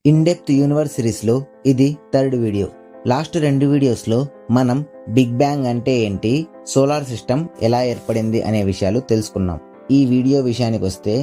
In depth universe సిరీస్లో ఇది third video. Last 2 వీడియోస్లో మనం బిగ్ బ్యాంగ్ అంటే ఏంటి, సోలార్ సిస్టమ్ ఎలా ఏర్పడింది అనే విషయాలు తెలుసుకున్నాం. ఈ వీడియో విషయానికి వస్తే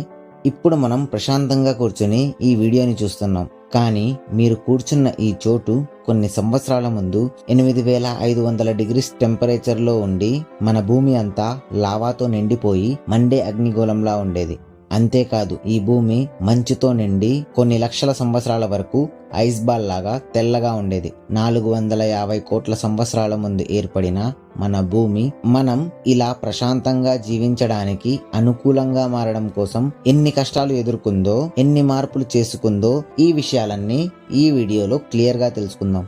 ఇప్పుడు మనం ప్రశాంతంగా కూర్చొని ఈ వీడియోని చూస్తున్నాం. కానీ మీరు కూర్చున్న ఈ చోటు కొన్ని సంవత్సరాల ముందు 8500 డిగ్రీస్ టెంపరేచర్లో ఉండి మన భూమి అంతా లావాతో నిండిపోయి మండే అగ్నిగోళంలా ఉండేది. అంతేకాదు ఈ భూమి మంచుతో నిండి కొన్ని లక్షల సంవత్సరాల వరకు ఐస్ బాల్ లాగా తెల్లగా ఉండేది. 450 కోట్ల సంవత్సరాల ముందు ఏర్పడిన మన భూమి మనం ఇలా ప్రశాంతంగా జీవించడానికి అనుకూలంగా మారడం కోసం ఎన్ని కష్టాలు ఎదుర్కొందో, ఎన్ని మార్పులు చేసుకుందో ఈ విషయాలన్నీ ఈ వీడియోలో క్లియర్ గా తెలుసుకుందాం.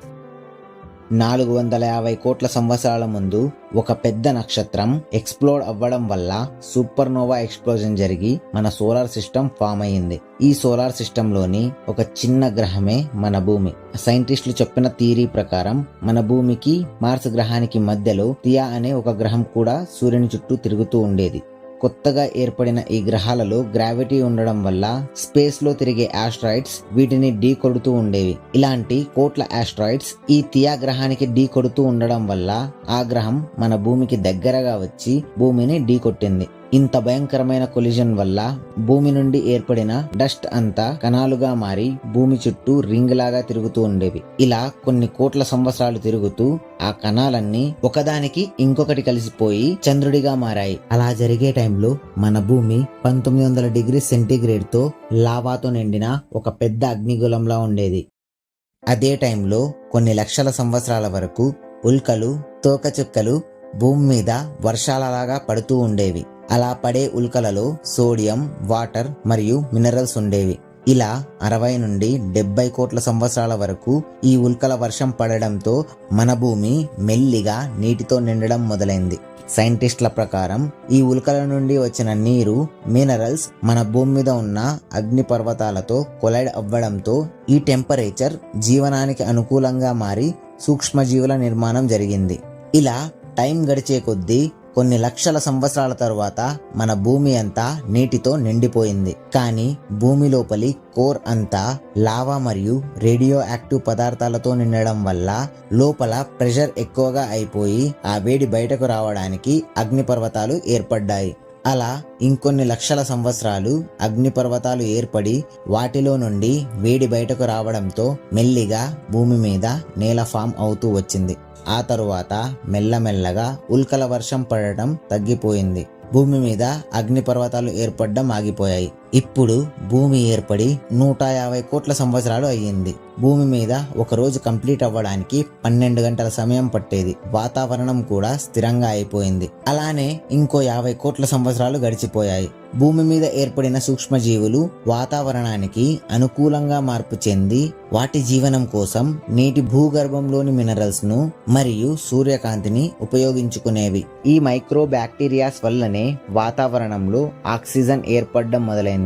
450 కోట్ల సంవత్సరాల ముందు ఒక పెద్ద నక్షత్రం ఎక్స్ప్లోడ్ అవ్వడం వల్ల సూపర్ నోవా ఎక్స్ప్లోజన్ జరిగి మన సోలార్ సిస్టమ్ ఫామ్ అయ్యింది. ఈ సోలార్ సిస్టంలోని ఒక చిన్న గ్రహమే మన భూమి. సైంటిస్టులు చెప్పిన థియరీ ప్రకారం మన భూమికి మార్స్ గ్రహానికి మధ్యలో థియా అనే ఒక గ్రహం కూడా సూర్యుని చుట్టూ తిరుగుతూ ఉండేది. కొత్తగా ఏర్పడిన ఈ గ్రహాలలో గ్రావిటీ ఉండడం వల్ల స్పేస్ లో తిరిగే ఆస్ట్రాయిడ్స్ వీటిని ఢీ కొడుతూ ఉండేవి. ఇలాంటి కోట్ల ఆస్ట్రాయిడ్స్ ఈ థియా గ్రహానికి ఢీ కొడుతూ ఉండడం వల్ల ఆ గ్రహం మన భూమికి దగ్గరగా వచ్చి భూమిని ఢీ కొట్టింది. ఇంత భయంకరమైన కొలిజన్ వల్ల భూమి నుండి ఏర్పడిన డస్ట్ అంతా కణాలుగా మారి భూమి చుట్టూ రింగ్ లాగా తిరుగుతూ ఉండేవి. ఇలా కొన్ని కోట్ల సంవత్సరాలు తిరుగుతూ ఆ కణాలన్నీ ఒకదానికి ఇంకొకటి కలిసిపోయి చంద్రుడిగా మారాయి. అలా జరిగే టైంలో మన భూమి 1900 డిగ్రీ సెంటీగ్రేడ్ తో లావాతో నిండిన ఒక పెద్ద అగ్నిగోళంలా ఉండేది. అదే టైంలో కొన్ని లక్షల సంవత్సరాల వరకు ఉల్కలు, తోకచుక్కలు భూమి మీద వర్షాలలాగా పడుతూ ఉండేవి. అలా పడే ఉల్కలలో సోడియం, వాటర్ మరియు మినరల్స్ ఉండేవి. ఇలా 60 నుండి 70 కోట్ల సంవత్సరాల వరకు ఈ ఉల్కల వర్షం పడడంతో మన భూమి మెల్లిగా నీటితో నిండడం మొదలైంది. సైంటిస్టుల ప్రకారం ఈ ఉల్కల నుండి వచ్చిన నీరు, మినరల్స్ మన భూమి మీద ఉన్న అగ్ని పర్వతాలతో కొలైడ్ అవ్వడంతో ఈ టెంపరేచర్ జీవనానికి అనుకూలంగా మారి సూక్ష్మజీవుల నిర్మాణం జరిగింది. ఇలా టైం గడిచే కొద్దీ కొన్ని లక్షల సంవత్సరాల తరువాత మన భూమి అంతా నీటితో నిండిపోయింది. కానీ భూమి లోపలి కోర్ అంతా లావా మరియు రేడియో యాక్టివ్ పదార్థాలతో నిండడం వల్ల లోపల ప్రెషర్ ఎక్కువగా అయిపోయి ఆ వేడి బయటకు రావడానికి అగ్నిపర్వతాలు ఏర్పడ్డాయి. అలా ఇంకొన్ని లక్షల సంవత్సరాలు అగ్నిపర్వతాలు ఏర్పడి వాటిలో నుండి వేడి బయటకు రావడంతో మెల్లిగా భూమి మీద నేల ఫామ్ అవుతూ వచ్చింది. ఆ తరువాత మెల్లమెల్లగా ఉల్కల వర్షం పడటం తగ్గిపోయింది. భూమి మీద అగ్నిపర్వతాలు ఏర్పడడం ఆగిపోయాయి. ఇప్పుడు భూమి ఏర్పడి 150 కోట్ల సంవత్సరాలు అయ్యింది. భూమి మీద ఒక రోజు కంప్లీట్ అవ్వడానికి 12 గంటల సమయం పట్టేది. వాతావరణం కూడా స్థిరంగా అయిపోయింది. అలానే ఇంకో 50 కోట్ల సంవత్సరాలు గడిచిపోయాయి. భూమి మీద ఏర్పడిన సూక్ష్మజీవులు వాతావరణానికి అనుకూలంగా మార్పు చెంది వాటి జీవనం కోసం నీటి భూగర్భంలోని మినరల్స్ ను మరియు సూర్యకాంతిని ఉపయోగించుకునేవి. ఈ మైక్రో బ్యాక్టీరియాస్ వల్లనే వాతావరణంలో ఆక్సిజన్ ఏర్పడడం మొదలైంది.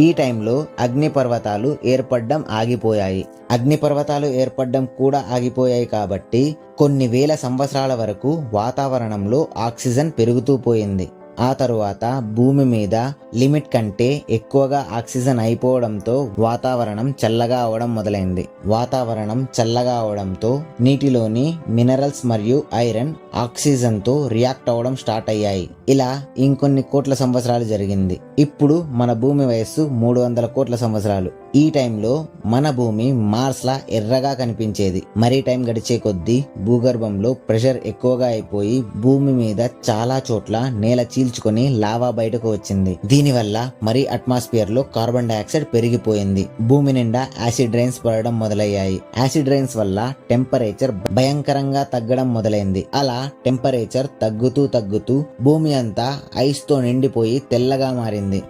ఈ టైంలో అగ్నిపర్వతాలు ఏర్పడడం ఆగిపోయాయి. అగ్నిపర్వతాలు ఏర్పడడం కూడా ఆగిపోయాయి కాబట్టి కొన్ని వేల సంవత్సరాల వరకు వాతావరణంలో ఆక్సిజన్ పెరుగుతూ పోయింది. ఆ తరువాత భూమి మీద లిమిట్ కంటే ఎక్కువగా ఆక్సిజన్ అయిపోవడంతో వాతావరణం చల్లగా అవడం మొదలైంది. వాతావరణం చల్లగా అవడంతో నీటిలోని మినరల్స్ మరియు ఐరన్ ఆక్సిజన్ తో రియాక్ట్ అవ్వడం స్టార్ట్ అయ్యాయి. ఇలా ఇంకొన్ని కోట్ల సంవత్సరాలు జరిగింది. ఇప్పుడు మన భూమి వయస్సు 300 కోట్ల సంవత్సరాలు. ఈ టైంలో మన భూమి మార్స్ లా ఎర్రగా కనిపించేది. మరీ టైం గడిచే కొద్దీ భూగర్భంలో ప్రెషర్ ఎక్కువగా అయిపోయి భూమి మీద చాలా చోట్ల నేల చీల్చుకొని లావా బయటకు వచ్చింది. దీనివల్ల మరీ అట్మాస్ఫియర్ లో కార్బన్ డైఆక్సైడ్ పెరిగిపోయింది. భూమి నిండా యాసిడ్ రైన్స్ పడడం మొదలయ్యాయి. యాసిడ్ రైన్స్ వల్ల టెంపరేచర్ భయంకరంగా తగ్గడం మొదలైంది. అలా టెంపరేచర్ తగ్గుతూ భూమి అంతా ఐస్ తో నిండిపోయి తెల్లగా మారింది.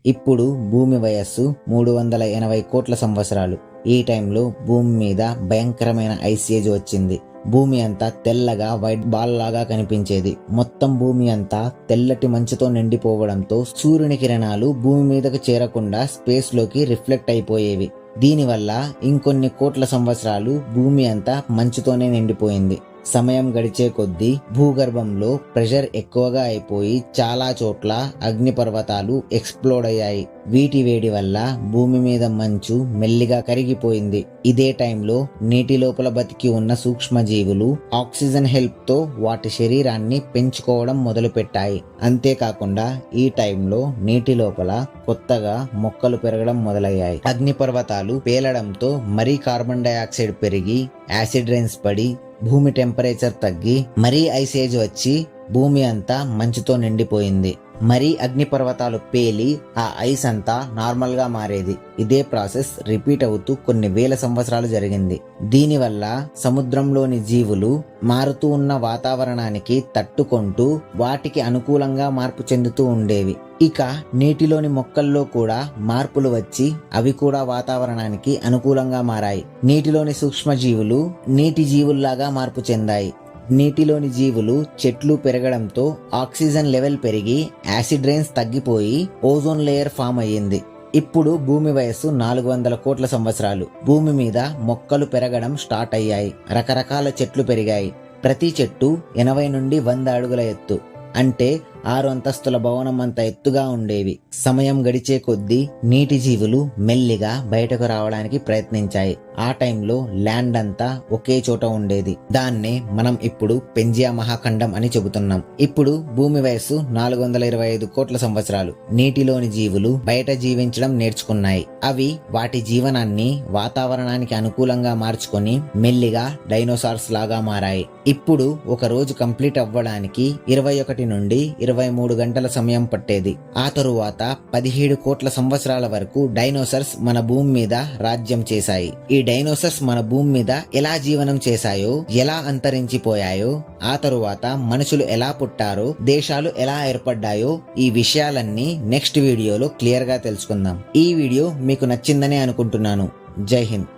ఇప్పుడు భూమి వయస్సు 380 కోట్ల సంవత్సరాలు. ఈ టైంలో భూమి మీద భయంకరమైన ఐస్ ఏజ్ వచ్చింది. భూమి అంతా తెల్లగా వైట్ బాల్ లాగా కనిపించేది. మొత్తం భూమి అంతా తెల్లటి మంచుతో నిండిపోవడంతో సూర్యుని కిరణాలు భూమి మీదకు చేరకుండా స్పేస్ లోకి రిఫ్లెక్ట్ అయిపోయేవి. దీనివల్ల ఇంకొన్ని కోట్ల సంవత్సరాలు భూమి అంతా మంచుతోనే నిండిపోయింది. సమయం గడిచే కొద్దీ భూగర్భంలో ప్రెషర్ ఎక్కువగా అయిపోయి చాలా చోట్ల అగ్నిపర్వతాలు ఎక్స్ప్లోడ్ అయ్యాయి. వీటి వేడి వల్ల భూమి మీద మంచు మెల్లిగా కరిగిపోయింది. ఇదే టైంలో నీటి లోపల బతికి ఉన్న సూక్ష్మజీవులు ఆక్సిజన్ హెల్ప్ తో వాటి శరీరాన్ని పెంచుకోవడం మొదలుపెట్టాయి. అంతేకాకుండా ఈ టైంలో నీటి లోపల కొత్తగా మొక్కలు పెరగడం మొదలయ్యాయి. అగ్నిపర్వతాలు పేలడంతో మరీ కార్బన్ డైఆక్సైడ్ పెరిగి యాసిడ్ రైన్స్ పడి భూమి టెంపరేచర్ తగ్గి మరీ ఐస్ ఏజ్ వచ్చి భూమి అంతా మంచుతో నిండిపోయింది. మరీ అగ్నిపర్వతాలు పేలి ఆ ఐస్ అంతా నార్మల్ గా మారేది. ఇదే ప్రాసెస్ రిపీట్ అవుతూ కొన్ని వేల సంవత్సరాలు జరిగింది. దీనివల్ల సముద్రంలోని జీవులు మారుతూ ఉన్న వాతావరణానికి తట్టుకుంటూ వాటికి అనుకూలంగా మార్పు చెందుతూ ఉండేవి. ఇక నీటిలోని మొక్కల్లో కూడా మార్పులు వచ్చి అవి కూడా వాతావరణానికి అనుకూలంగా మారాయి. నీటిలోని సూక్ష్మజీవులు నీటి జీవుల్లాగా మార్పు చెందాయి. నీటిలోని జీవులు చెట్లు పెరగడంతో ఆక్సిజన్ లెవెల్ పెరిగి యాసిడ్ రైన్స్ తగ్గిపోయి ఓజోన్ లేయర్ ఫామ్ అయ్యింది. ఇప్పుడు భూమి వయస్సు 400 కోట్ల సంవత్సరాలు. భూమి మీద మొక్కలు పెరగడం స్టార్ట్ అయ్యాయి. రకరకాల చెట్లు పెరిగాయి. ప్రతి చెట్టు 80 నుండి 100 అడుగుల ఎత్తు, అంటే 6 అంతస్తుల భవనం అంత ఎత్తుగా ఉండేవి. సమయం గడిచే కొద్దీ నీటి జీవులు మెల్లిగా బయటకు రావడానికి ప్రయత్నించాయి. ఆ టైంలో ల్యాండ్ అంతా ఒకే చోట ఉండేది. దాన్నే మనం ఇప్పుడు పెంజియా మహాఖండం అని చెబుతున్నాం. ఇప్పుడు భూమి వయస్సు 425 కోట్ల సంవత్సరాలు. నీటిలోని జీవులు బయట జీవించడం నేర్చుకున్నాయి. అవి వాటి జీవనాన్ని వాతావరణానికి అనుకూలంగా మార్చుకొని మెల్లిగా డైనోసార్స్ లాగా మారాయి. ఇప్పుడు ఒక రోజు కంప్లీట్ అవ్వడానికి 21 నుండి 23 గంటల సమయం పట్టేది. ఆ తరువాత 17 కోట్ల సంవత్సరాల వరకు డైనోసార్స్ మన భూమి మీద రాజ్యం చేశాయి. ఈ డైనోసార్స్ మన భూమి మీద ఎలా జీవనం చేశాయో, ఎలా అంతరించిపోయాయో, ఆ తరువాత మనుషులు ఎలా పుట్టారో, దేశాలు ఎలా ఏర్పడ్డాయో, ఈ విషయాలన్నీ నెక్స్ట్ వీడియోలో క్లియర్ గా తెలుసుకుందాం. ఈ వీడియో మీకు నచ్చిందని అనుకుంటున్నాను. జై హింద్.